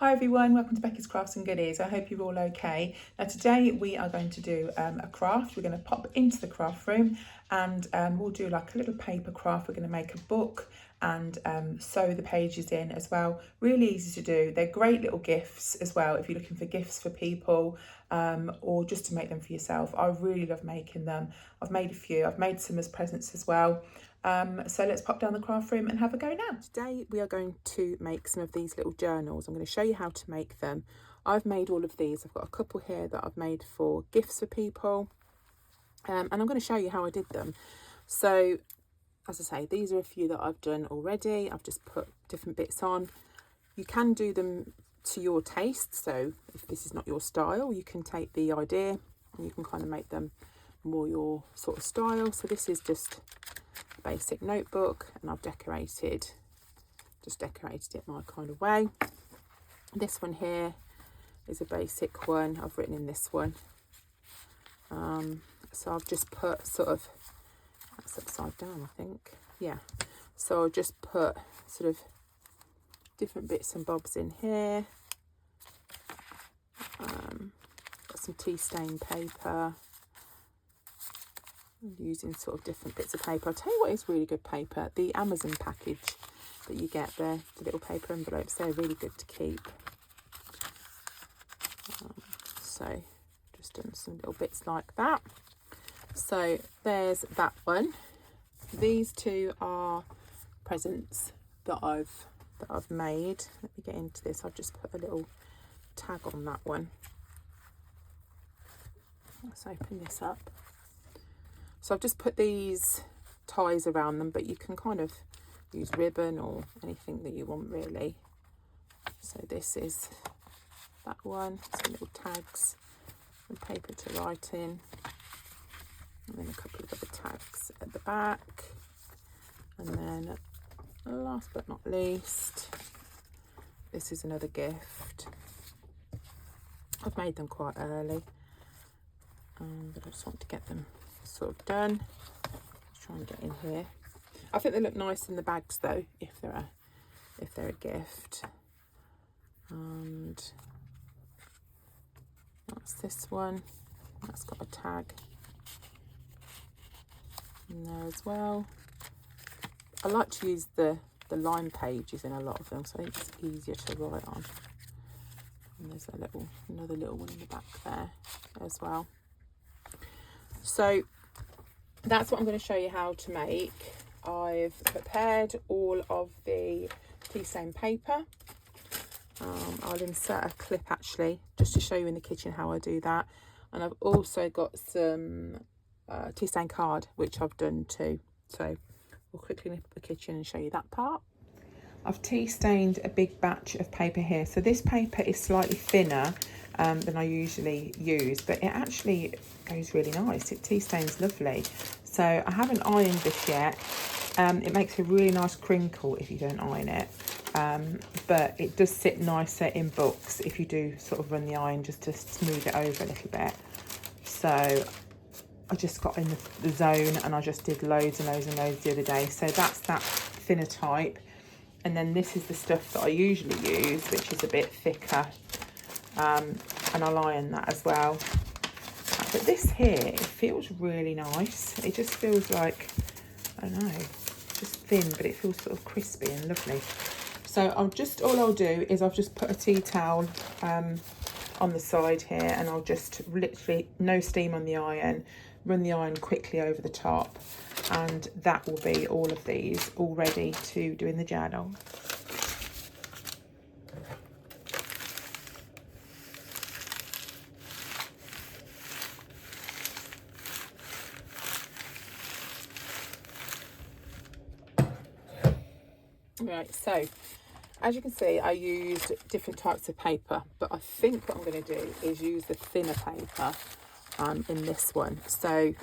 Hi everyone, welcome to Becky's Crafts and Goodies. I hope you're all okay. Now today we are going to do a craft. We're going to pop into the craft room and we'll do like a little paper craft. We're going to make a book and sew the pages in as well. Really easy to do. They're great little gifts as well if you're looking for gifts for people or just to make them for yourself. I really love making them. I've made a few. I've made some as presents as well. So let's pop down the craft room and have a go now. Today we are going to make some of these little journals. I'm going to show you how to make them. I've made all of these. I've got a couple here that I've made for gifts for people, and I'm going to show you how I did them. So as I say, these are a few that I've done already. I've just put different bits on. You can do them to your taste, so if this is not your style, you can take the idea and you can kind of make them more your sort of style. So this is just basic notebook and I've decorated it my kind of way. This one here is a basic one. I've written in this one, so I've just put sort of, that's upside down I think, yeah, so I'll just put sort of different bits and bobs in here. Got some tea stain paper, using sort of different bits of paper. I'll tell you what is really good paper, the Amazon package that you get there, the little paper envelopes, they're really good to keep. So just done some little bits like that. So there's that one. These two are presents that I've made. Let me get into this. I've just put a little tag on that one. Let's open this up. So I've just put these ties around them, but you can kind of use ribbon or anything that you want really. So this is that one, some little tags and paper to write in, and then a couple of other tags at the back, and then last but not least, this is another gift. I've made them quite early, but I just want to get them sort of done. Let's try and get in here. I think they look nice in the bags though, if they're a gift. And that's this one. That's got a tag in there as well. I like to use the line pages in a lot of them, so I think it's easier to write on. And there's another little one in the back there as well. So that's what I'm going to show you how to make. I've prepared all of the tea stain paper. I'll insert a clip actually just to show you in the kitchen how I do that, and I've also got some tea stain card which I've done too, so we'll quickly nip up the kitchen and show you that part. I've tea stained a big batch of paper here, so this paper is slightly thinner than I usually use, but it actually goes really nice. It tea stains lovely. So I haven't ironed this yet. It makes a really nice crinkle if you don't iron it, but it does sit nicer in books if you do sort of run the iron just to smooth it over a little bit. So I just got in the zone and I just did loads and loads and loads the other day. So that's that thinner type. And then this is the stuff that I usually use, which is a bit thicker, and I'll iron that as well. But this here, it feels really nice. It just feels like, I don't know, just thin, but it feels sort of crispy and lovely. So all I'll do is I've just put a tea towel on the side here, and I'll just literally, no steam on the iron, run the iron quickly over the top, and that will be all of these all ready to do in the journal. Right, so as you can see, I used different types of paper, but I think what I'm going to do is use the thinner paper in this one. So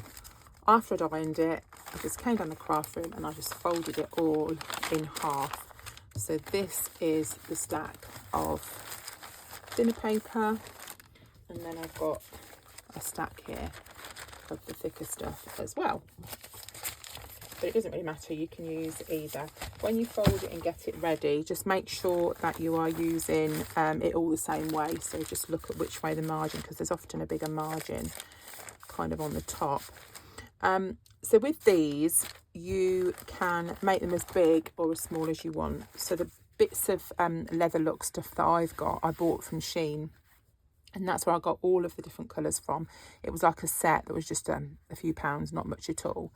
after I'd ironed it, I just came down the craft room and I just folded it all in half. So this is the stack of thinner paper, and then I've got a stack here of the thicker stuff as well. but it doesn't really matter, you can use either. When you fold it and get it ready, just make sure that you are using it all the same way. So just look at which way the margin, because there's often a bigger margin kind of on the top. So with these, you can make them as big or as small as you want. So the bits of leather look stuff that I've got, I bought from Shein, and that's where I got all of the different colours from. It was like a set that was just a few pounds, not much at all.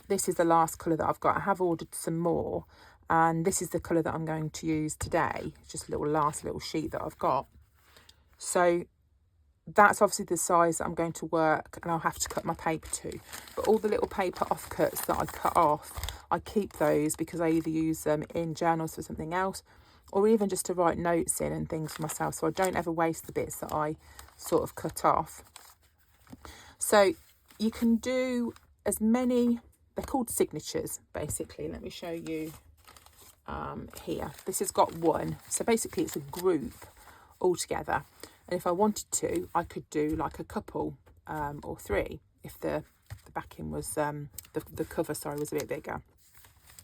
This is the last colour that I've got. I have ordered some more, and this is the colour that I'm going to use today. It's just a last little sheet that I've got. So that's obviously the size that I'm going to work, and I'll have to cut my paper to. But all the little paper offcuts that I cut off, I keep those because I either use them in journals for something else, or even just to write notes in and things for myself, so I don't ever waste the bits that I sort of cut off. So you can do as many, they're called signatures basically. Let me show you here. This has got one, so basically it's a group all together, and if I wanted to, I could do like a couple or three if the backing was the cover, sorry, was a bit bigger.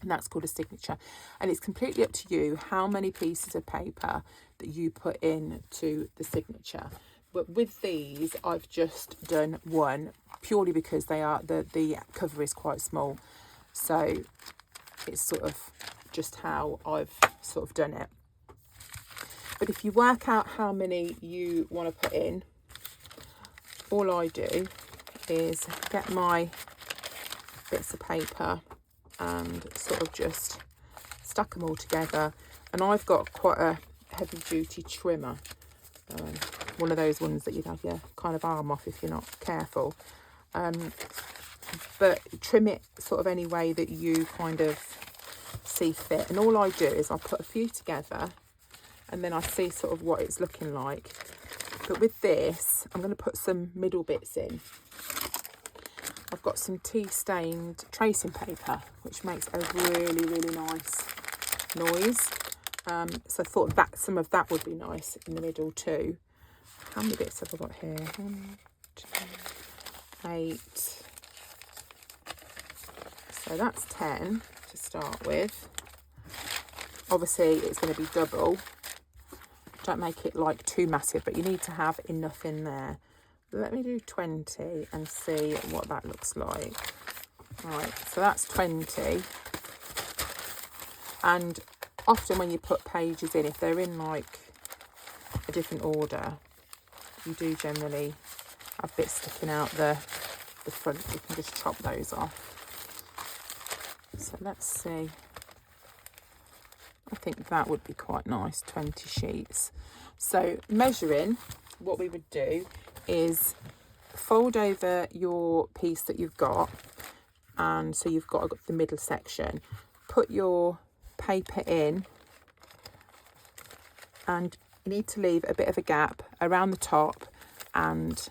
And that's called a signature, and it's completely up to you how many pieces of paper that you put in to the signature. But with these, I've just done one, purely because they are the cover is quite small, so it's sort of just how I've sort of done it. But if you work out how many you want to put in, all I do is get my bits of paper and sort of just stack them all together. And I've got quite a heavy duty trimmer, one of those ones that you'd have your kind of arm off if you're not careful, but trim it sort of any way that you kind of see fit. And all I do is I put a few together, and then I see sort of what it's looking like. But with this, I'm going to put some middle bits in. I've got some tea stained tracing paper, which makes a really, really nice noise. So I thought that some of that would be nice in the middle too. How many bits have I got here? 1, 2, 8. So that's 10 to start with. Obviously it's going to be double. Don't make it like too massive, but you need to have enough in there. Let me do 20 and see what that looks like. Right, so that's 20. And often when you put pages in, if they're in like a different order, you do generally have bits sticking out the front. You can just chop those off. So let's see. I think that would be quite nice, 20 sheets. So measuring, what we would do is fold over your piece that you've got, and so you've got the middle section, put your paper in, and you need to leave a bit of a gap around the top and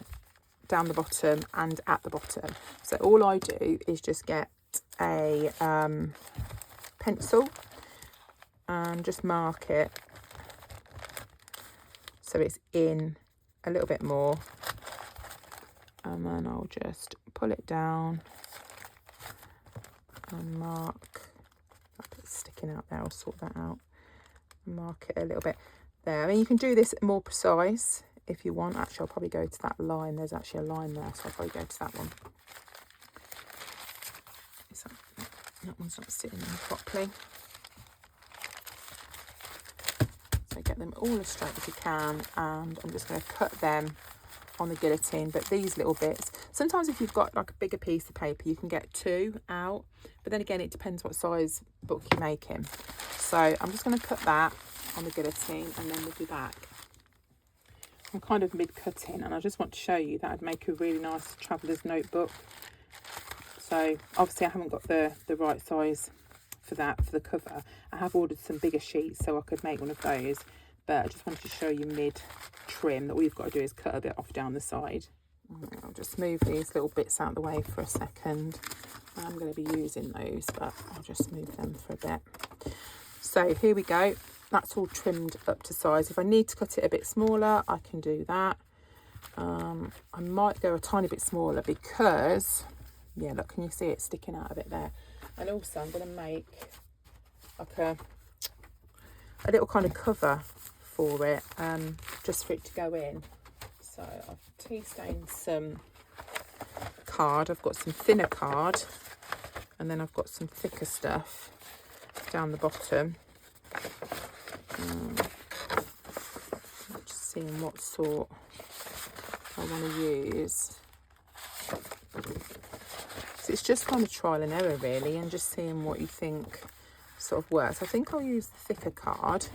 down the bottom and at the bottom. So all I do is just get a pencil and just mark it so it's in a little bit more, and then I'll just pull it down and mark that bit's sticking out there. I'll sort that out, mark it a little bit there. I mean, you can do this more precise if you want. Actually, I'll probably go to that line. There's actually a line there, so I'll probably go to that one. That one's not sitting in properly. So get them all as straight as you can, and I'm just going to cut them on the guillotine. But these little bits, sometimes if you've got like a bigger piece of paper, you can get 2 out, but then again it depends what size book you're making. So I'm just going to cut that on the guillotine, and then we'll be back. I'm kind of mid-cutting, and I just want to show you that I'd make a really nice traveller's notebook. So obviously I haven't got the right size for that, for the cover. I have ordered some bigger sheets so I could make one of those, but I just wanted to show you mid-trim that all you've got to do is cut a bit off down the side. I'll just move these little bits out of the way for a second. I'm going to be using those, but I'll just move them for a bit. So here we go. That's all trimmed up to size. If I need to cut it a bit smaller, I can do that. I might go a tiny bit smaller because yeah, look, can you see it sticking out a bit there? And also I'm going to make like a little kind of cover for it, just for it to go in. So I've tea stained some card. I've got some thinner card, and then I've got some thicker stuff down the bottom. Just seeing what sort I want to use. So it's just kind of trial and error really, and just seeing what you think sort of works. I think I'll use the thicker card,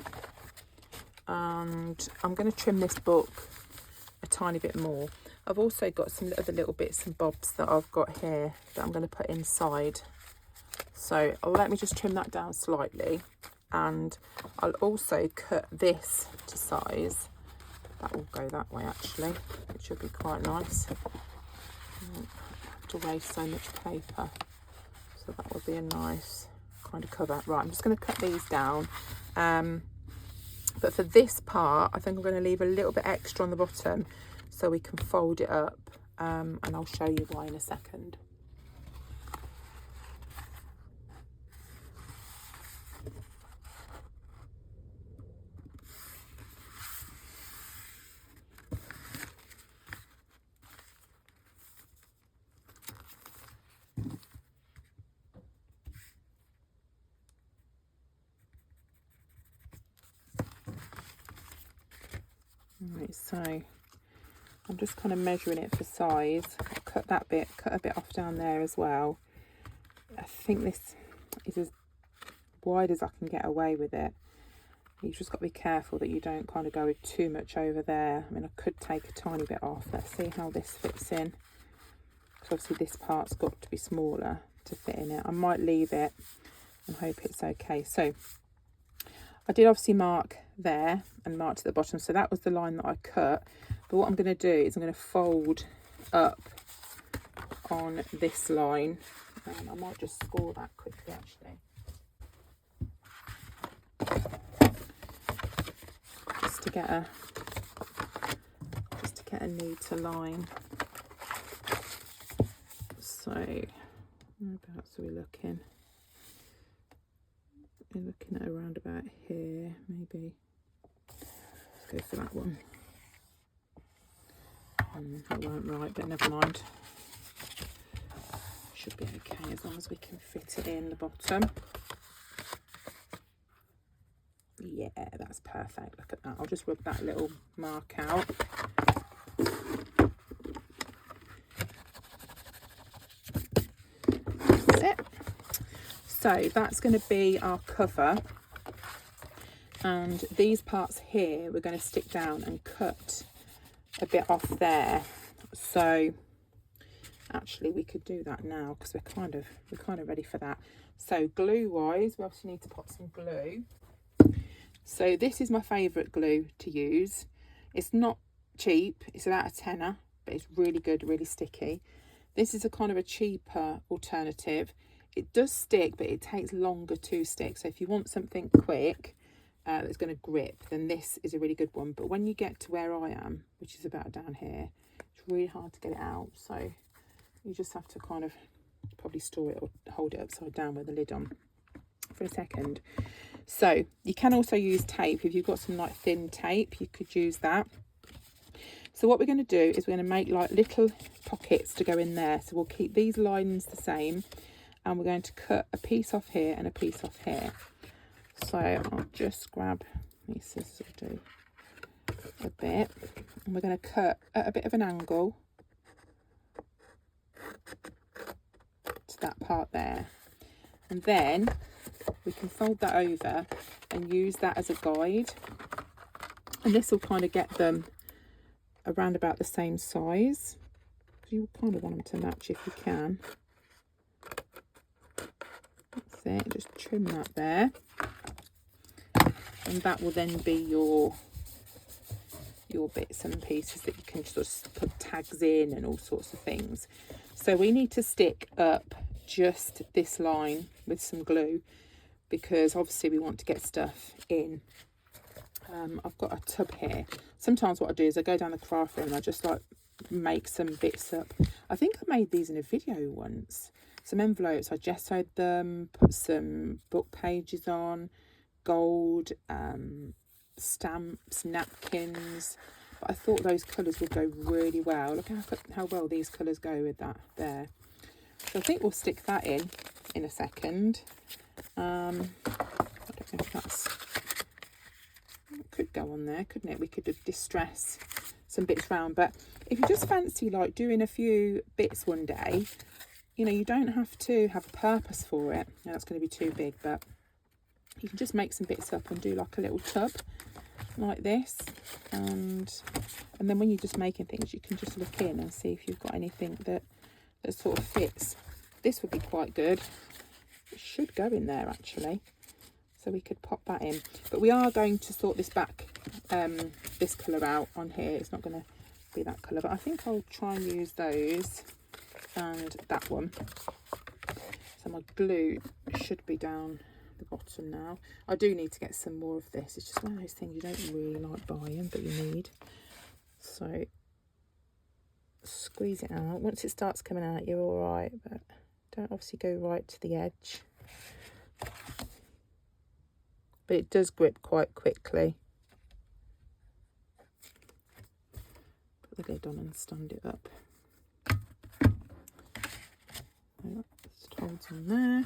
and I'm going to trim this book a tiny bit more. I've also got some other little bits and bobs that I've got here that I'm going to put inside. So let me just trim that down slightly, and I'll also cut this to size. That will go that way actually. It should be quite nice. I don't have to waste so much paper. So that would be a nice kind of cover. Right, I'm just going to cut these down. But for this part, I think I'm going to leave a little bit extra on the bottom so we can fold it up, and I'll show you why in a second. Right, so I'm just kind of measuring it for size. Cut that bit, cut a bit off down there as well. I think this is as wide as I can get away with it. You've just got to be careful that you don't kind of go too much over there. I mean, I could take a tiny bit off. Let's see how this fits in. Because obviously this part's got to be smaller to fit in it. I might leave it and hope it's okay. So I did obviously mark there and mark to the bottom, so that was the line that I cut. But what I'm going to do is I'm going to fold up on this line. I might just score that quickly actually, just to get a neater line. So whereabouts are we looking? We're looking at around about here, maybe. Let's go for that one. That weren't right, but never mind. Should be okay as long as we can fit it in the bottom. Yeah, that's perfect. Look at that. I'll just rub that little mark out. That's it. So that's going to be our cover, and these parts here we're going to stick down and cut a bit off there. So actually we could do that now because we're kind of ready for that. So glue wise, we obviously need to put some glue. So this is my favourite glue to use. It's not cheap, it's about a tenner, but it's really good, really sticky. This is a kind of a cheaper alternative. It does stick, but it takes longer to stick. So if you want something quick that's going to grip, then this is a really good one. But when you get to where I am, which is about down here, it's really hard to get it out. So you just have to kind of probably store it or hold it upside down with the lid on for a second. So you can also use tape. If you've got some like thin tape, you could use that. So what we're going to do is we're going to make like little pockets to go in there. So we'll keep these lines the same, and we're going to cut a piece off here and a piece off here. So I'll just grab these scissors, will do a bit, and we're going to cut at a bit of an angle to that part there, and then we can fold that over and use that as a guide, and this will kind of get them around about the same size. You kind of want them to match if you can. That's it, just trim that there, and that will then be your bits and pieces that you can sort of put tags in and all sorts of things. So we need to stick up just this line with some glue, because obviously we want to get stuff in. I've got a tub here. Sometimes what I do is I go down the craft room and I just like make some bits up. I think I made these in a video once. Some envelopes, I gessoed them, put some book pages on, gold, stamps, napkins. But I thought those colours would go really well. Look how well these colours go with that there. So I think we'll stick that in a second. I don't know if that's... It could go on there, couldn't it? We could distress some bits round. But if you just fancy like doing a few bits one day, you know, you don't have to have a purpose for it. Now that's going to be too big, but you can just make some bits up and do like a little tub like this. And then when you're just making things, you can just look in and see if you've got anything that sort of fits. This would be quite good. It should go in there actually. So we could pop that in. But we are going to sort this back, this colour out on here. It's not going to be that colour, but I think I'll try and use those and that one. So my glue should be down the bottom now. I do need to get some more of this. It's just one of those things you don't really like buying, but you need. So squeeze it out. Once it starts coming out, you're all right, but don't obviously go right to the edge. But it does grip quite quickly. Put the lid on and stand it up. Just holds on there.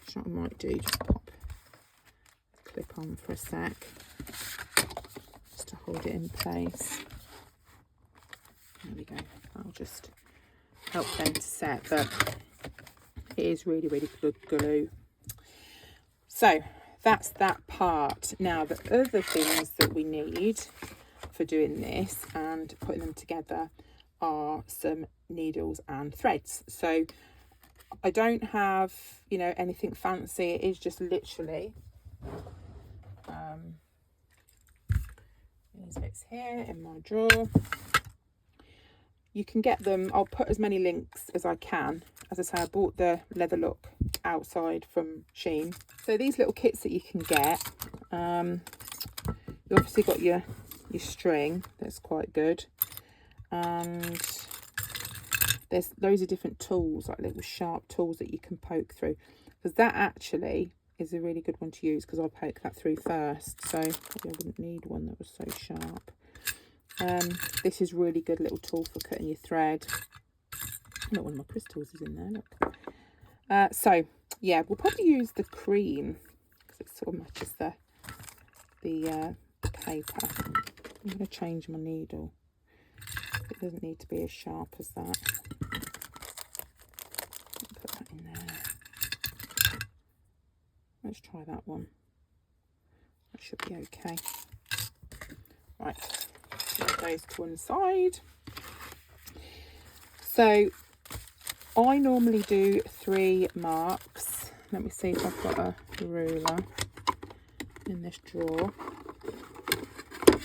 Which I might do, just pop the clip on for a sec, just to hold it in place. There we go. I'll just help them to set, but it is really, really good glue. So that's that part. Now the other things that we need for doing this and putting them together are some needles and threads. So I don't have, you know, anything fancy. It is just literally these bits here in my drawer. You can get them, I'll put as many links as I can. As I say, I bought the leather look outside from Shein. So these little kits that you can get, you obviously got your string, that's quite good. And there's loads of different tools, like little sharp tools that you can poke through. Because that actually is a really good one to use, because I'll poke that through first. So probably I wouldn't need one that was so sharp. This is really good little tool for cutting your thread. Not one of my crystals is in there, look. So yeah, we'll probably use the cream because it sort of matches the paper. I'm going to change my needle. It doesn't need to be as sharp as that. Put that in there. Let's try that one. That should be okay. Right, put those to one side. So I normally do 3 marks. Let me see if I've got a ruler in this drawer.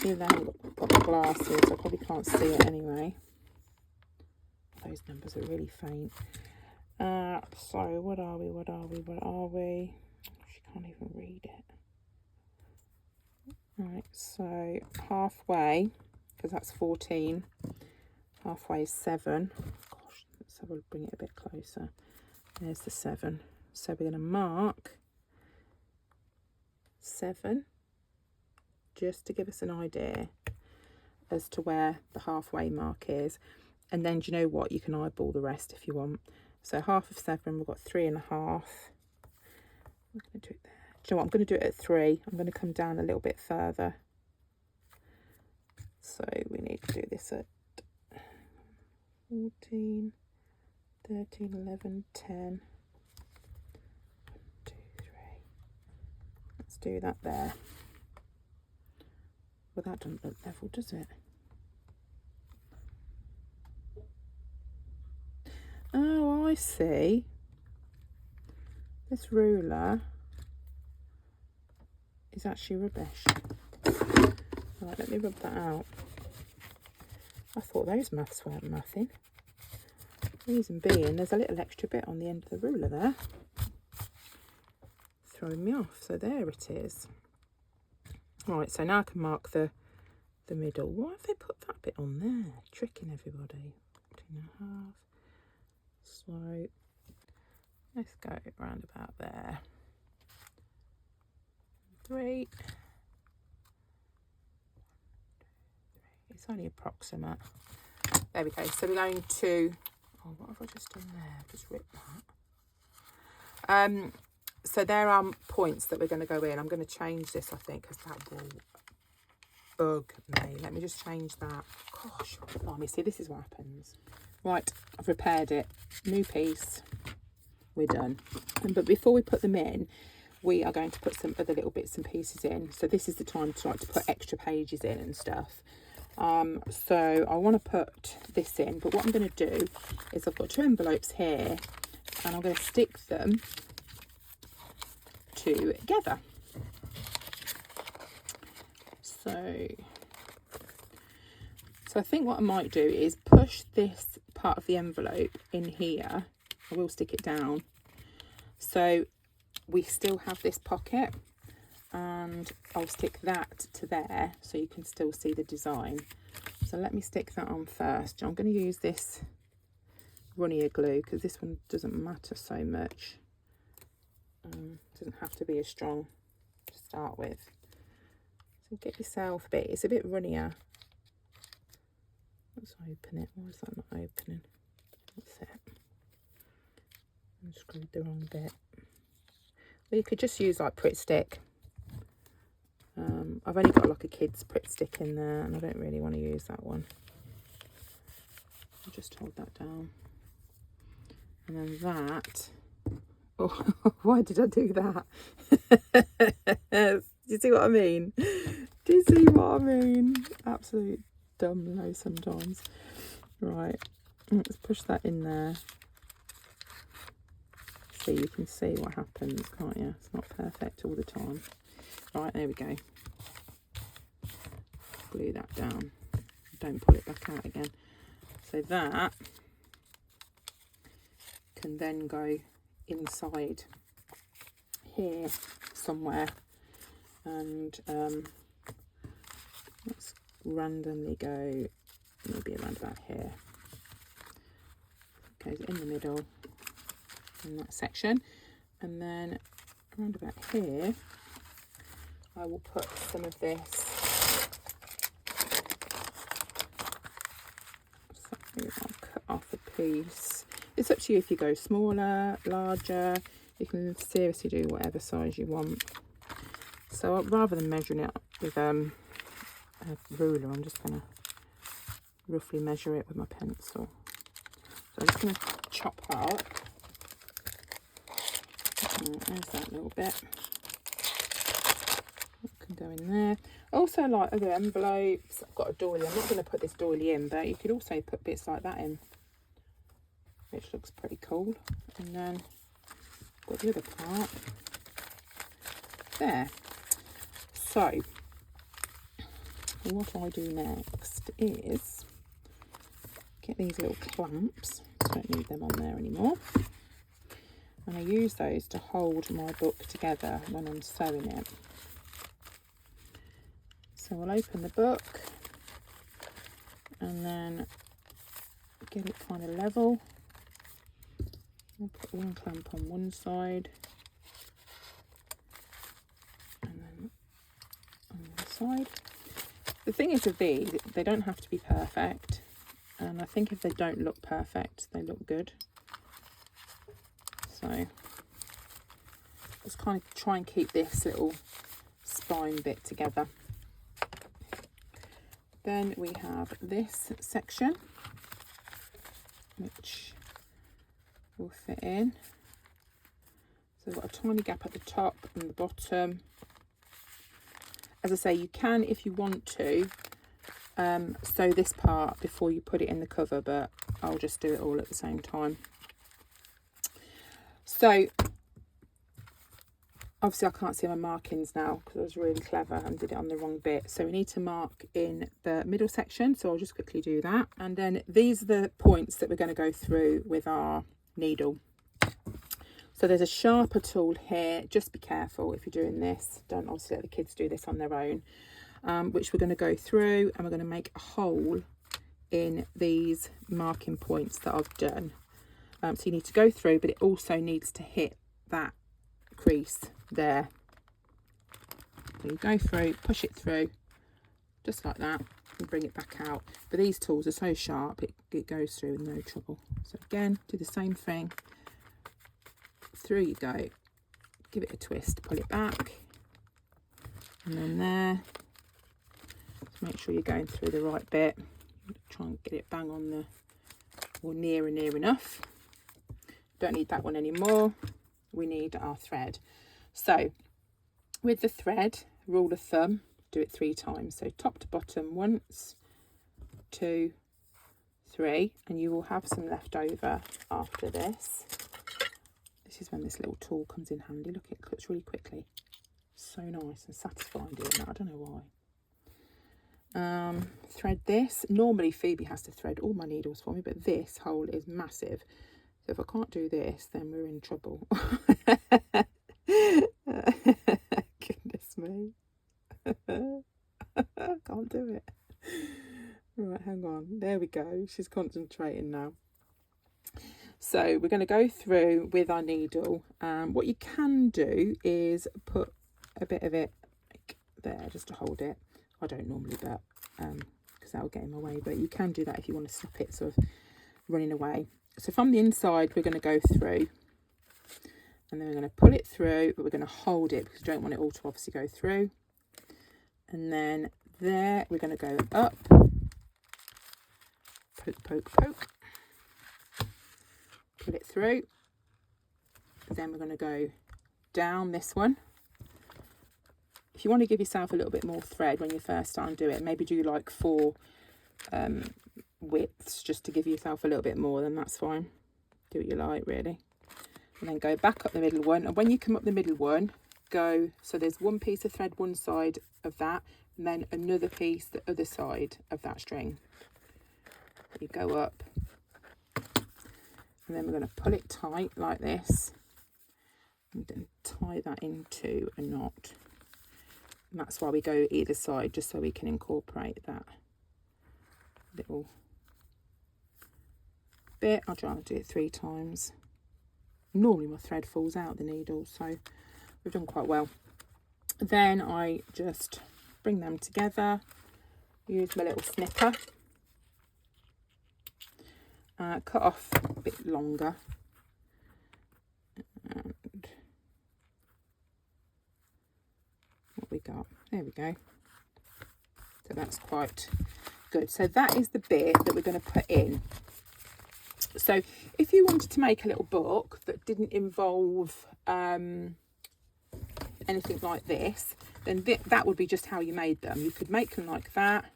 Even though I've got the glasses, I probably can't see it anyway. Those numbers are really faint. So what are we? She can't even read it. Right, so halfway, because that's 14. Halfway is 7. Gosh, let's have a bring it a bit closer. There's the 7. So we're going to mark 7, just to give us an idea as to where the halfway mark is. And then, do you know what? You can eyeball the rest if you want. So half of 7, we've got 3.5. I'm going to do it there. Do you know what? I'm going to do it at 3. I'm going to come down a little bit further. So we need to do this at 14, 13, 11, 10. 1, 2, 3. Let's do that there. Well, that doesn't look level, does it? Oh, I see. This ruler is actually rubbish. Right, let me rub that out. I thought those maths weren't mathing. Reason being, there's a little extra bit on the end of the ruler there. Throwing me off. So there it is. Right, so now I can mark the the middle. Why have they put that bit on there? Tricking everybody. 2.5. So let's go round about there. 3. It's only approximate. There we go. So we're going to, oh, what have I just done there? Just ripped that. So there are points that we're going to go in. I'm going to change this, I think, because that will bug me. Let me just change that. Gosh, blimey, see, this is what happens. Right, I've repaired it. New piece. We're done. But before we put them in, we are going to put some other little bits and pieces in. So this is the time to like to put extra pages in and stuff. So I want to put this in, but what I'm going to do is I've got 2 envelopes here, and I'm going to stick them together. So I think what I might do is push this part of the envelope in here. I will stick it down, so we still have this pocket, and I'll stick that to there so you can still see the design. So let me stick that on first. I'm going to use this runnier glue because this one doesn't matter so much. Doesn't have to be as strong to start with. So get yourself a bit, it's a bit runnier. Let's open it. Why is that not opening? That's it. I screwed the wrong bit. Well, you could just use like Pritt Stick. I've only got like a kid's Pritt Stick in there, and I don't really want to use that one. I'll just hold that down. And then that. Oh, why did I do that? Do you see what I mean? Do you see what I mean? Absolute dumb low sometimes. Right, let's push that in there. So you can see what happens, can't you? It's not perfect all the time. Right, there we go. Glue that down. Don't pull it back out again. So that can then go inside here somewhere, and let's randomly go maybe around about here. Goes in the middle in that section, and then around about here I will put some of this. So I'll cut off a piece. It's up to you if you go smaller, larger. You can seriously do whatever size you want. So rather than measuring it with a ruler, I'm just going to roughly measure it with my pencil. So I'm just going to chop that up. There's that little bit. That can go in there. Also, like other envelopes, I've got a doily. I'm not going to put this doily in, but you could also put bits like that in, which looks pretty cool. And then got the other part there. So what I do next is get these little clamps. Don't need them on there anymore, and I use those to hold my book together when I'm sewing it. So I'll open the book and then get it kind of level. I'll put one clamp on one side and then on the other side. The thing is with these, they don't have to be perfect, and I think if they don't look perfect, they look good. So just kind of try and keep this little spine bit together. Then we have this section, which will fit in. So we've got a tiny gap at the top and the bottom. As I say, you can, if you want to, sew this part before you put it in the cover, but I'll just do it all at the same time. So obviously I can't see my markings now because I was really clever and did it on the wrong bit. So we need to mark in the middle section, so I'll just quickly do that. And then these are the points that we're going to go through with our needle. So there's a sharper tool here. Just be careful if you're doing this. Don't obviously let the kids do this on their own. which we're going to go through, and we're going to make a hole in these marking points that I've done. So you need to go through, but it also needs to hit that crease there. So you go through, push it through, just like that, and bring it back out. But these tools are so sharp, it goes through with no trouble. So again, do the same thing. Through you go, give it a twist, pull it back, and then there. Just make sure you're going through the right bit. Try and get it bang on the, or near enough. Don't need that one anymore. We need our thread. So with the thread, rule of thumb, do it 3 times. So top to bottom, 1, 2, 3, and you will have some left over after this. This is when this little tool comes in handy. Look, it cuts really quickly. So nice and satisfying doing that. I don't know why. Thread this. Normally Phoebe has to thread all my needles for me, but this hole is massive. So if I can't do this, then we're in trouble. Goodness me. Can't do it. Right, hang on. There we go. She's concentrating now. So we're going to go through with our needle. What you can do is put a bit of it like there just to hold it. I don't normally, but because that will get in my way. But you can do that if you want to stop it sort of running away. So from the inside, we're going to go through, and then we're going to pull it through, but we're going to hold it because we don't want it all to obviously go through. And then there, we're going to go up, poke, poke, poke, pull it through. Then we're going to go down this one. If you want to give yourself a little bit more thread when you first start and do it, maybe do like 4 widths just to give yourself a little bit more, then that's fine. Do what you like, really. And then go back up the middle one, and when you come up the middle one, go, so there's one piece of thread one side of that, and then another piece the other side of that string. You go up, and then we're going to pull it tight like this, and then tie that into a knot. And that's why we go either side, just so we can incorporate that little bit. I'll try and do it 3 times. Normally my thread falls out the needle, so we've done quite well. Then I just bring them together, use my little snipper, cut off a bit longer, and what we got, there we go. So that's quite good. So that is the bit that we're going to put in. So if you wanted to make a little book that didn't involve anything like this, then that would be just how you made them. You could make them like that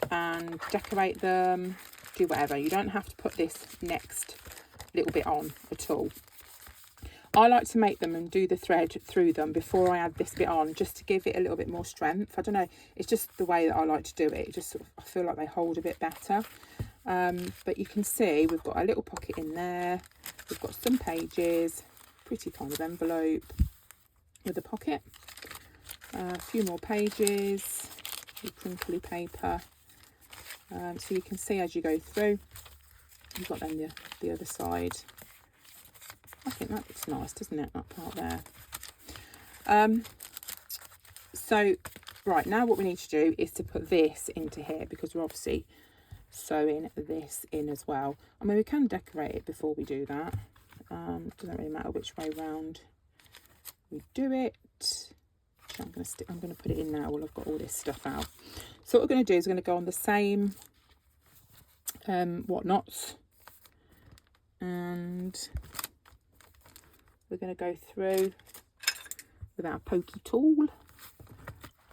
and decorate them, do whatever. You don't have to put this next little bit on at all. I like to make them and do the thread through them before I add this bit on, just to give it a little bit more strength. I don't know, it's just the way that I like to do it. It just sort of, I feel like they hold a bit better. But you can see we've got a little pocket in there. We've got some pages, pretty kind of envelope with a pocket. A few more pages, with crinkly paper. So you can see as you go through, you've got then the other side. I think that looks nice, doesn't it, that part there. So right, now what we need to do is to put this into here, because we're obviously sewing this in as well. I mean, we can decorate it before we do that. Doesn't really matter which way round we do it. So I'm going to put it in now while I've got all this stuff out. So what we're going to do is we're going to go on the same knots, and we're going to go through with our pokey tool.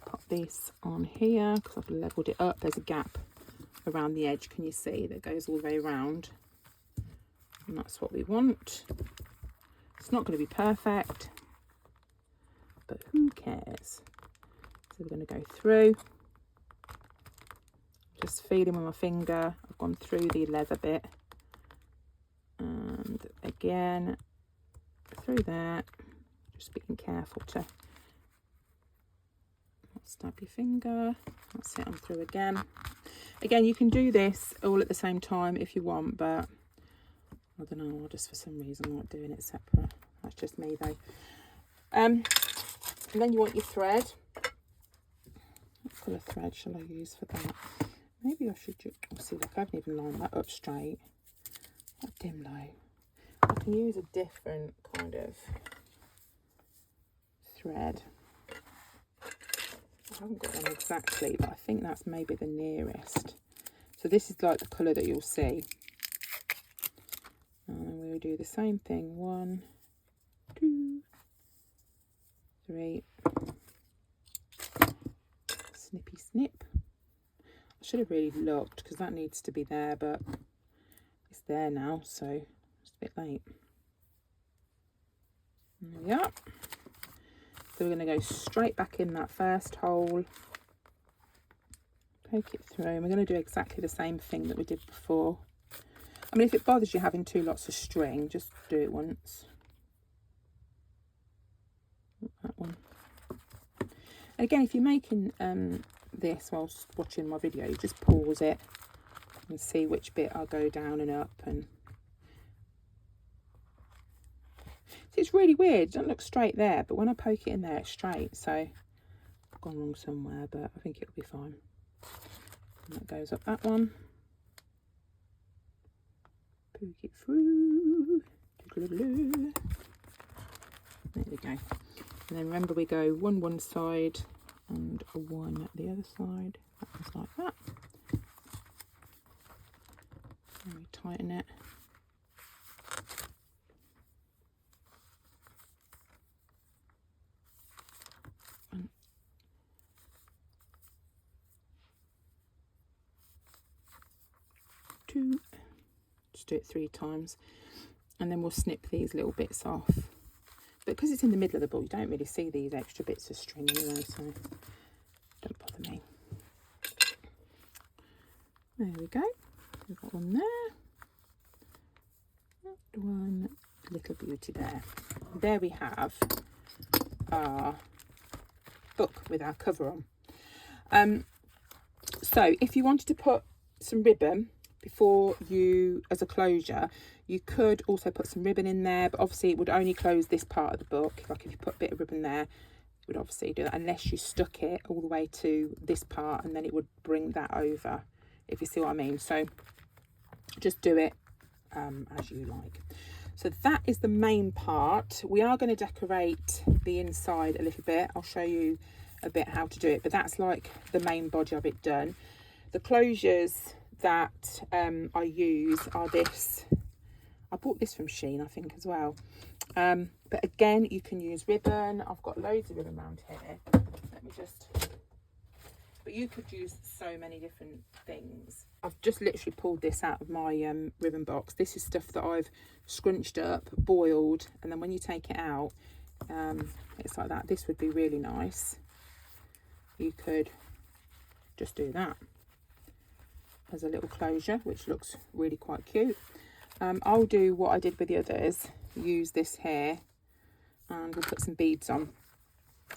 Pop this on here because I've leveled it up. There's a gap around the edge, can you see, that goes all the way around, and that's what we want. It's not going to be perfect, but who cares? So we're going to go through, just feeling with my finger. I've gone through the leather bit, and again through there, just being careful to not stab your finger. That's it, I'm through again. Again, you can do this all at the same time if you want, but I don't know, I just for some reason like doing it separate. That's just me though. And then you want your thread. What colour thread shall I use for that? Maybe I should just, see, look, I haven't even lined that up straight. What dim low? I can use a different kind of thread. I haven't got one exactly, but I think that's maybe the nearest. So this is like the colour that you'll see. And then we'll do the same thing. 1, 2, 3. Snippy snip. I should have really looked because that needs to be there, but it's there now, so it's a bit late. There we are. So we're going to go straight back in that first hole, poke it through, and we're going to do exactly the same thing that we did before. I mean, if it bothers you having 2 lots of string, just do it once. That one. And again, if you're making this whilst watching my video, you just pause it and see which bit I'll go down and up. And it's really weird, it doesn't look straight there, but when I poke it in there it's straight, so I've gone wrong somewhere, but I think it'll be fine. And that goes up that one. Poke it through. There we go. And then remember, we go one side and 1 at the other side. That was like that. And we tighten it. Just do it 3 times, and then we'll snip these little bits off. But because it's in the middle of the book, you don't really see these extra bits of string anyway, so don't bother me. There we go. We've got one there. One little beauty there. There we have our book with our cover on. So if you wanted to put some ribbon before you, as a closure, you could also put some ribbon in there, but obviously it would only close this part of the book. Like if you put a bit of ribbon there, it would obviously do that, unless you stuck it all the way to this part, and then it would bring that over, if you see what I mean. So just do it as you like. So that is the main part. We are going to decorate the inside a little bit. I'll show you a bit how to do it, but that's like the main body of it done. The closures that I use are this. I bought this from Shein, I think, as well. But again, you can use ribbon. I've got loads of ribbon around here. Let me just... But you could use so many different things. I've just literally pulled this out of my ribbon box. This is stuff that I've scrunched up, boiled, and then when you take it out, it's like that. This would be really nice. You could just do that as a little closure, which looks really quite cute. I'll do what I did with the others, use this here, and we'll put some beads on.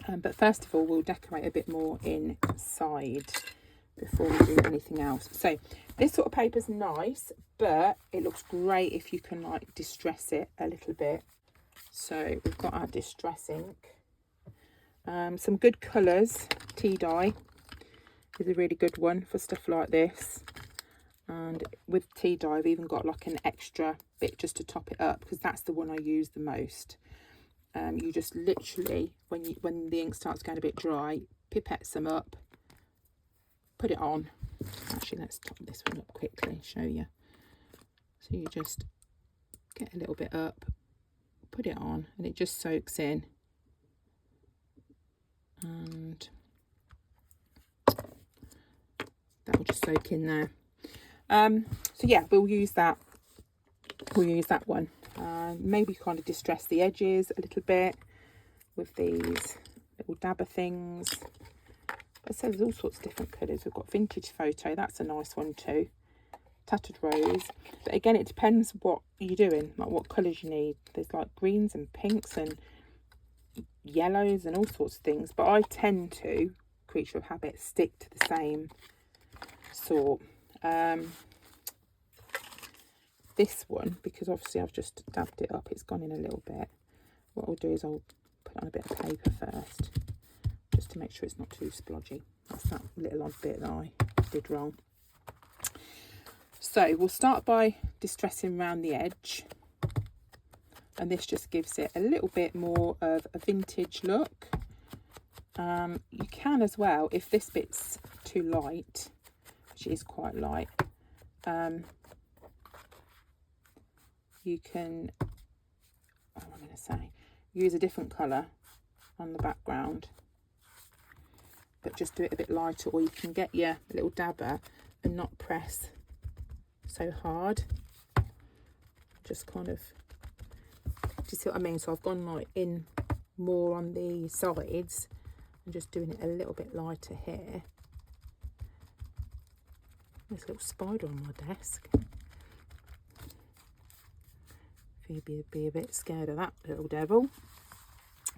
But first of all, we'll decorate a bit more inside before we do anything else. So this sort of paper is nice, but it looks great if you can like distress it a little bit. So we've got our distress ink, some good colours. Tea dye is a really good one for stuff like this. And with tea dye, I've even got like an extra bit just to top it up, because that's the one I use the most. You just literally, when the ink starts going a bit dry, pipette some up, put it on. Actually, let's top this one up quickly, show you. So you just get a little bit up, put it on, and it just soaks in. And that will just soak in there. So yeah, we'll use that. We'll use that one. Maybe kind of distress the edges a little bit with these little dabber things. But so there's all sorts of different colours. We've got vintage photo, that's a nice one too. Tattered rose. But again, it depends what you're doing, like what colours you need. There's like greens and pinks and yellows and all sorts of things. But I tend to creature of habit, stick to the same sort. This one, because obviously I've just dabbed it up, it's gone in a little bit. What I'll do is I'll put on a bit of paper first, just to make sure it's not too splodgy. That's that little odd bit that I did wrong. So we'll start by distressing around the edge, and this just gives it a little bit more of a vintage look. You can as well, if this bit's too light, which is quite light, you can, what am I going to say, use a different colour on the background, but just do it a bit lighter, or you can get your little dabber and not press so hard. Just kind of, do you see what I mean? So I've gone like in more on the sides and just doing it a little bit lighter here. There's a little spider on my desk. You'd be a bit scared of that little devil.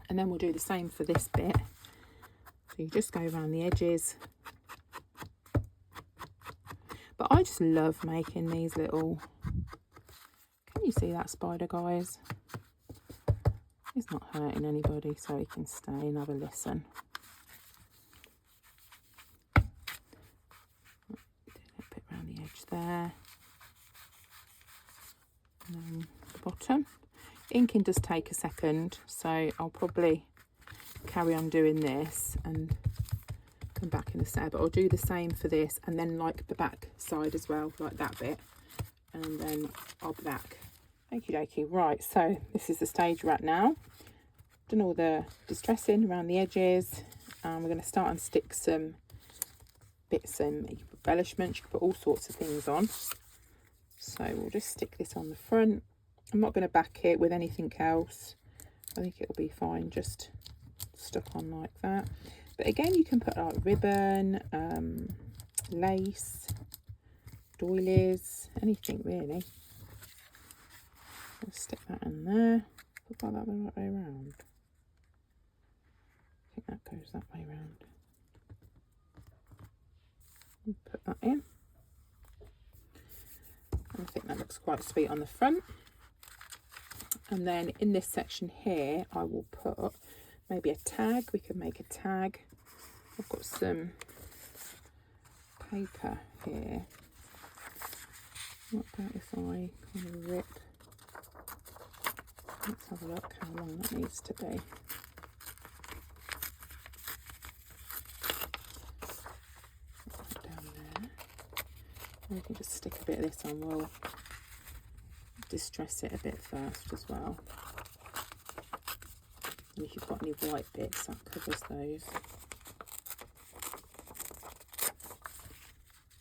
And then we'll do the same for this bit. So you just go around the edges. But I just love making these little, can you see that spider, guys? He's not hurting anybody, so he can stay and have a listen. Do a bit around the edge there. And then the bottom. Inking does take a second, so I'll probably carry on doing this and come back in a sec, but I'll do the same for this, and then like the back side as well, like that bit, and then I'll be back. Okie dokie. Right, so this is the stage we're at now. Done all the distressing around the edges, and we're going to start and stick some bits and embellishments. You can put all sorts of things on. So we'll just stick this on the front. I'm not going to back it with anything else. I think it'll be fine just stuck on like that. But again, you can put like ribbon, lace, doilies, anything really. I'll stick that in there. Look like that the right way around. I think that goes that way around. Put that in. I think that looks quite sweet on the front. And then in this section here, I will put maybe a tag. We can make a tag. I've got some paper here. What about if I kind of rip? Let's have a look how long that needs to be. Put that down there. And we can just stick a bit of this on. We'll distress it a bit first as well. And if you've got any white bits, that covers those.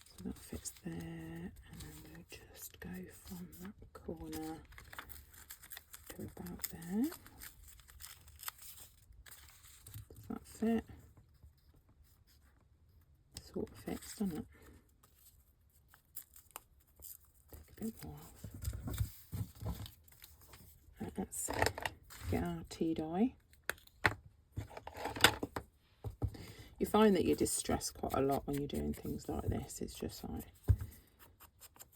So that fits there, and then we'll just go from that corner to about there. Does that fit? Sort of fits, doesn't it? Take a bit more off. Let's get our tea dye. You find that you distress quite a lot when you're doing things like this. It's just like,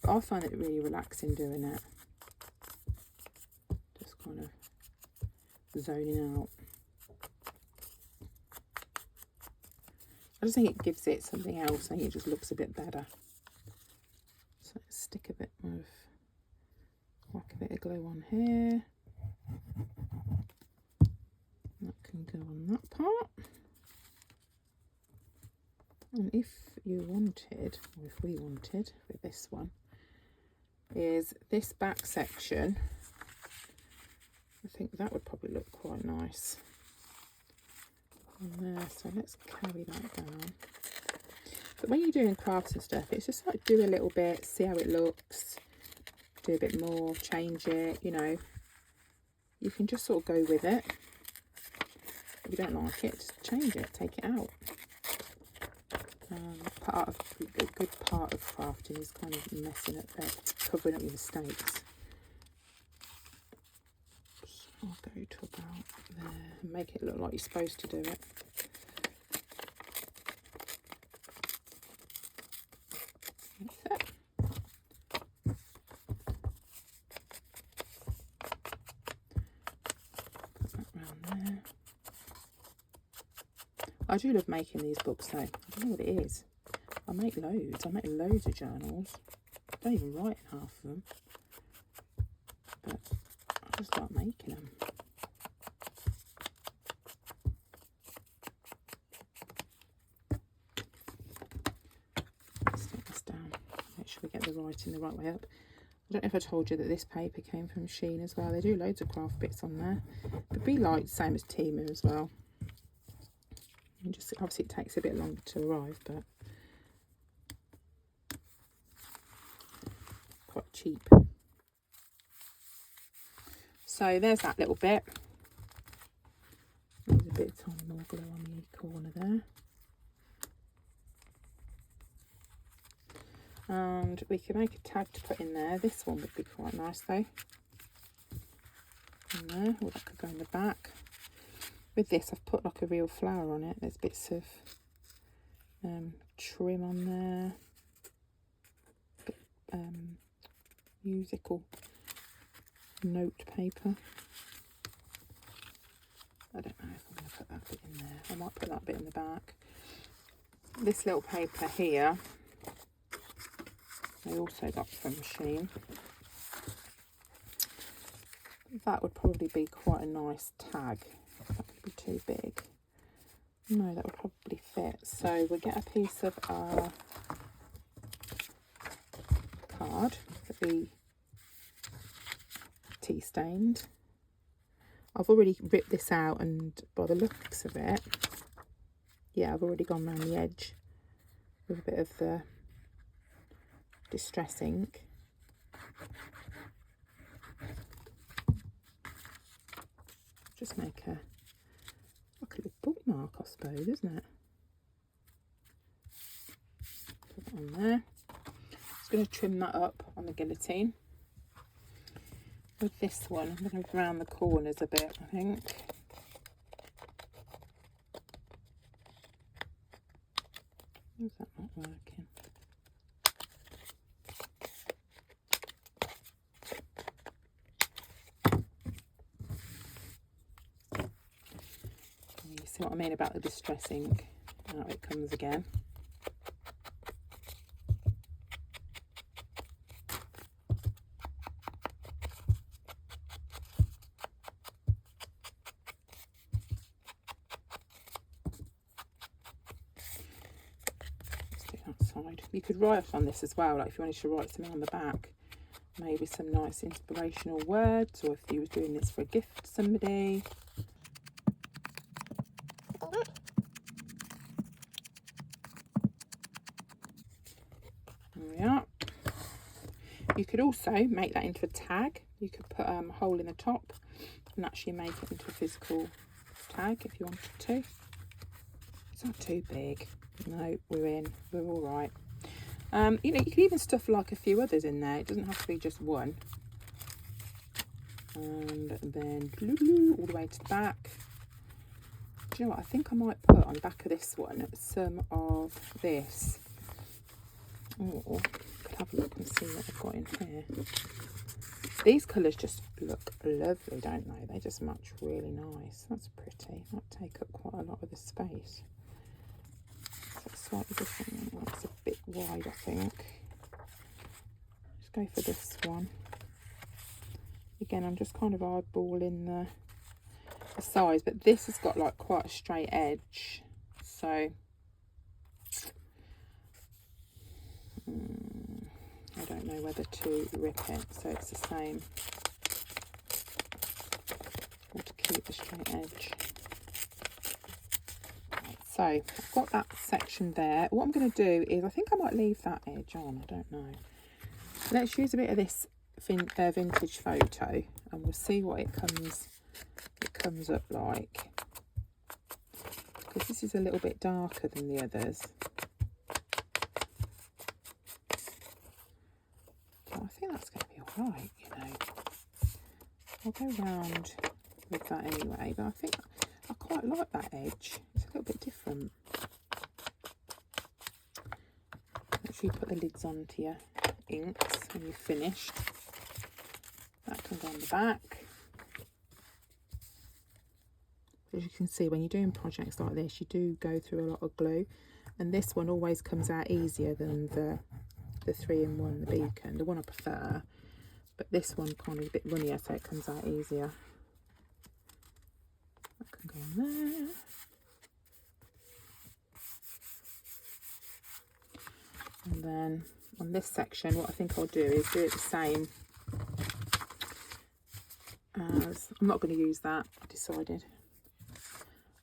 but I find it really relaxing doing it. Just kind of zoning out. I just think it gives it something else. I think it just looks a bit better. So let's stick a bit of, whack a bit of glue on here. That can go on that part. And if you wanted, or if we wanted with this one, is this back section. I think that would probably look quite nice on there. So let's carry that down. But when you're doing crafts and stuff, it's just like do a little bit, see how it looks, do a bit more, change it, you know. You can just sort of go with it. If you don't like it, just change it, take it out. A good part of crafting is kind of messing up, covering up your mistakes. So I'll go to about there and make it look like you're supposed to do it. I do love making these books though. I don't know what it is. I make loads of journals. I don't even write in half of them. But I just like making them. Stick this down. Make sure we get the writing the right way up. I don't know if I told you that this paper came from Shein as well. They do loads of craft bits on there. But be like same as Temu as well. And just obviously it takes a bit longer to arrive, but quite cheap. So there's that little bit. There's a bit of tiny more glue on the corner there. And we can make a tag to put in there. This one would be quite nice though. In there, or that could go in the back. With this, I've put like a real flower on it. There's bits of trim on there. Bit, musical note paper. I don't know if I'm going to put that bit in there. I might put that bit in the back. This little paper here, I also got from Shein. That would probably be quite a nice tag. That could be too big. No, that would probably fit. So we'll get a piece of our card that we tea stained. I've already ripped this out, and by the looks of it, yeah, I've already gone around the edge with a bit of the distress ink. Just make a little bookmark, I suppose, isn't it? Put that on there. Just going to trim that up on the guillotine. With this one, I'm going to round the corners a bit, I think. Is that not working? You see what I mean about the distress ink? Out it comes again. You could write on this as well, like if you wanted to write something on the back, maybe some nice inspirational words, or if you were doing this for a gift to somebody. There we are. You could also make that into a tag. You could put a hole in the top and actually make it into a physical tag if you wanted to. It's not too big. No, we're in. We're all right. You know, you can even stuff like a few others in there. It doesn't have to be just one. And then all the way to the back. Do you know what? I think I might put on the back of this one some of this. Or could have a look and see what I've got in here. These colours just look lovely, don't they? They just match really nice. That's pretty. Might take up quite a lot of the space. Slightly different one. That's a bit wide, I think. Just go for this one. Again, I'm just kind of eyeballing the size, but this has got like quite a straight edge, so I don't know whether to rip it, so it's the same, or to keep the straight edge. So I've got that section there. What I'm going to do is, I think I might leave that edge on, I don't know. Let's use a bit of this vintage photo, and we'll see what it comes up like. Because this is a little bit darker than the others. So I think that's going to be alright, you know. I'll go round with that anyway, but I think I quite like that edge. It's a little bit different. Make sure you put the lids onto your inks when you've finished. That can go on the back. As you can see, when you're doing projects like this, you do go through a lot of glue, and this one always comes out easier than the 3-in-1, the beacon, the one I prefer. But this one kind of a bit runnier, so it comes out easier. That can go on there. And then on this section, what I think I'll do is do it the same as, I'm not going to use that, I decided.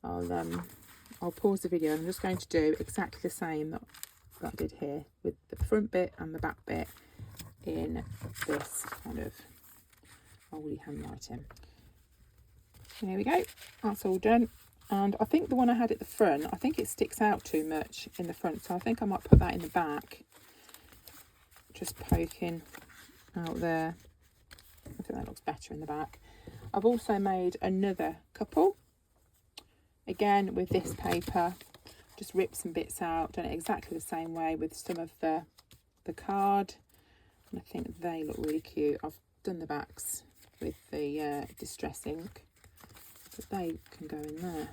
I'll pause the video. I'm just going to do exactly the same that I did here, with the front bit and the back bit in this kind of oldie handwriting. There we go, that's all done. And I think the one I had at the front, I think it sticks out too much in the front, so I think I might put that in the back, just poking out there. I think that looks better in the back. I've also made another couple, again with this paper, just ripped some bits out, done it exactly the same way with some of the card, and I think they look really cute. I've done the backs with the distress ink, but they can go in there.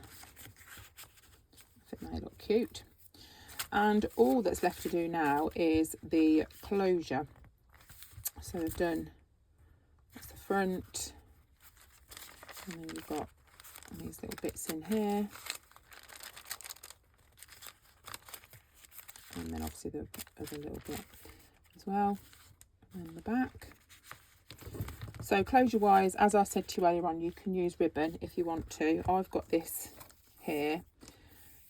I think they look cute. And all that's left to do now is the closure. So we've done, that's the front, and then you've got these little bits in here, and then obviously the other little bit as well, and then the back. So closure wise, as I said to you earlier on, you can use ribbon if you want to. I've got this here.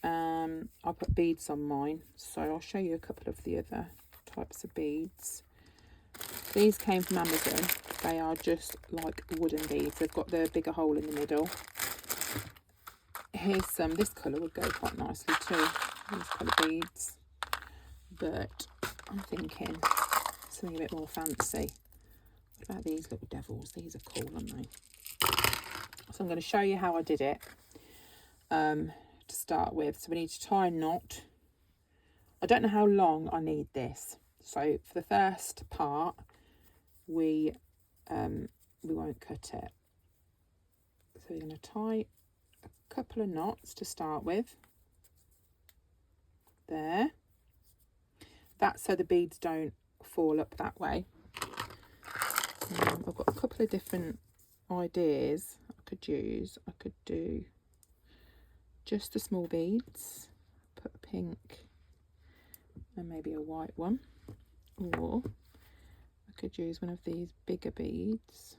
I put beads on mine, so I'll show you a couple of the other types of beads. These came from Amazon. They are just like wooden beads. They've got the bigger hole in the middle. Here's some, this colour would go quite nicely too, these colour beads, but I'm thinking something a bit more fancy. What about these little devils? These are cool, aren't they? So I'm going to show you how I did it to start with. So we need to tie a knot. I don't know how long I need this, so for the first part we won't cut it. So we're going to tie a couple of knots to start with. There. That's so the beads don't fall up that way. I've got a couple of different ideas I could use. I could do just the small beads, put a pink and maybe a white one, or I could use one of these bigger beads.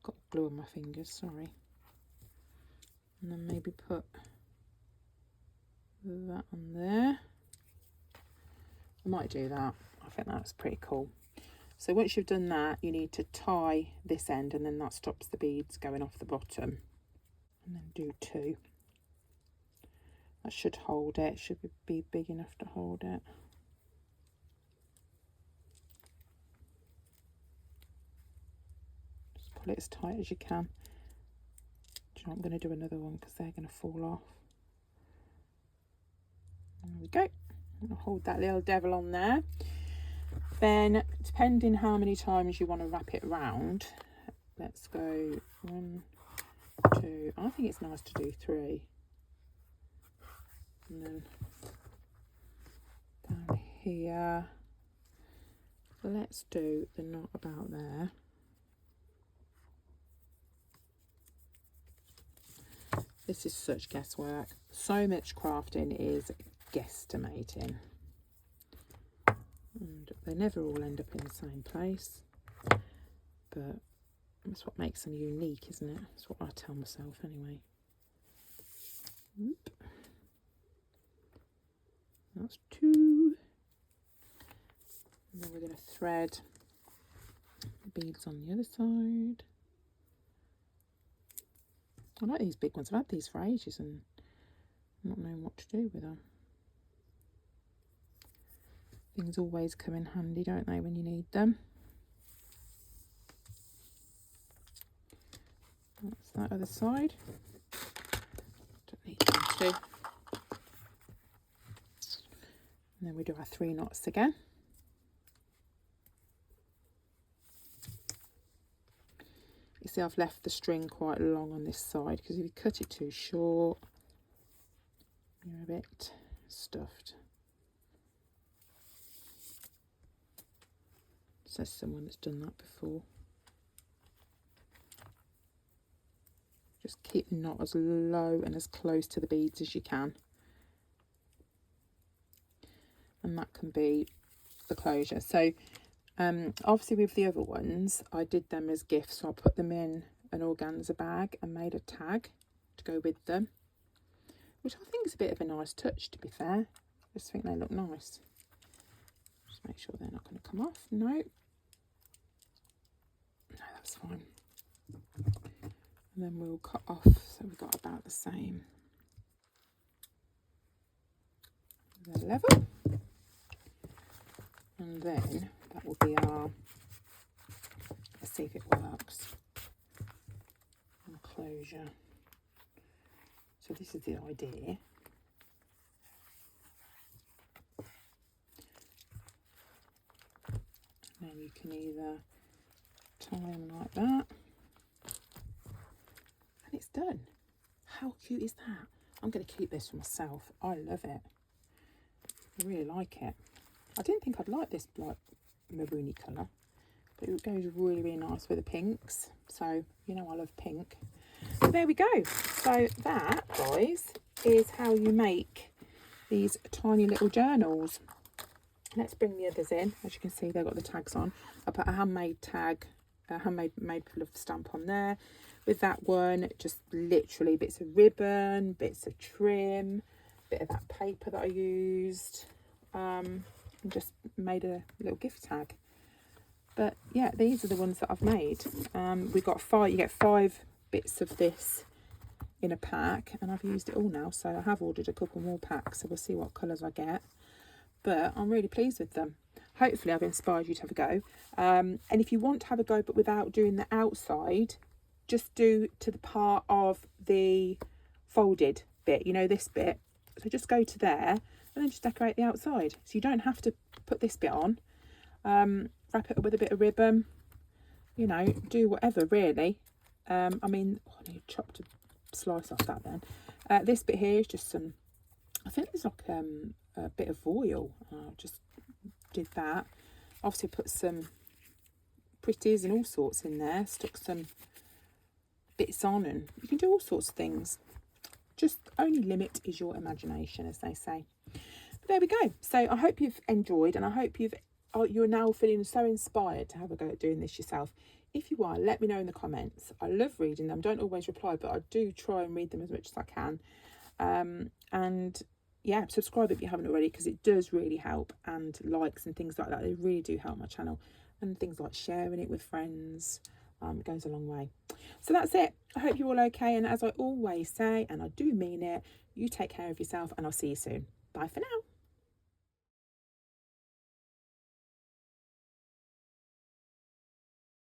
Got glue on my fingers, sorry. And then maybe put that on there. I might do that. I think that's pretty cool. So once you've done that, you need to tie this end, and then that stops the beads going off the bottom. And then do 2. That should hold it. It should be big enough to hold it. Just pull it as tight as you can. Do you know, I'm going to do another one because they're going to fall off. There we go. I'll hold that little devil on there. Then, depending how many times you want to wrap it round, let's go 1, 2. I think it's nice to do 3. And then down here, let's do the knot about there. This is such guesswork. So much crafting is guesstimating. And they never all end up in the same place. But that's what makes them unique, isn't it? That's what I tell myself anyway. Oop. That's 2. And then we're going to thread the beads on the other side. I like these big ones. I've had these for ages and not knowing what to do with them. Things always come in handy, don't they, when you need them. That's that other side. Don't need them too. And then we do our 3 knots again. see I've left the string quite long on this side, because if you cut it too short, you're a bit stuffed. Says someone that's done that before. Just keep the knot as low and as close to the beads as you can. And that can be the closure. So obviously with the other ones, I did them as gifts. So I put them in an organza bag and made a tag to go with them, which I think is a bit of a nice touch, to be fair. I just think they look nice. Just make sure they're not going to come off. No, that's fine. And then we'll cut off, so we've got about the same level. And then that will be our, let's see if it works, closure. So this is the idea. And then you can either tie them like that, and it's done. How cute is that? I'm going to keep this for myself. I love it. I really like it. I didn't think I'd like this like maroony colour, but it goes really, really nice with the pinks. So, you know, I love pink. So there we go. So that, guys, is how you make these tiny little journals. Let's bring the others in. As you can see, they've got the tags on. I put a handmade tag, a handmade full of stamp on there. With that one, just literally bits of ribbon, bits of trim, bit of that paper that I used, and just made a little gift tag. But yeah, these are the ones that I've made. We've got 5. You get 5 bits of this in a pack, and I've used it all now. So I have ordered a couple more packs, so we'll see what colours I get. But I'm really pleased with them. Hopefully I've inspired you to have a go. And if you want to have a go but without doing the outside, just do to the part of the folded bit, you know, this bit. So just go to there and then just decorate the outside. So you don't have to put this bit on. Wrap it up with a bit of ribbon, you know, do whatever really. I mean, I need to chop a slice off that then. This bit here is just some, I think there's like a bit of foil. I just did that. Obviously put some pretties and all sorts in there, stuck some bits on, and you can do all sorts of things. Just only limit is your imagination, as they say. But there we go. So I hope you've enjoyed, and I hope you're now feeling so inspired to have a go at doing this yourself. If you are, let me know in the comments. I love reading them. Don't always reply, but I do try and read them as much as I can. And yeah, subscribe if you haven't already, because it does really help, and likes and things like that, they really do help my channel. And things like sharing it with friends, it goes a long way. So that's it. I hope you're all okay, and as I always say, and I do mean it, you take care of yourself, and I'll see you soon. Bye for now.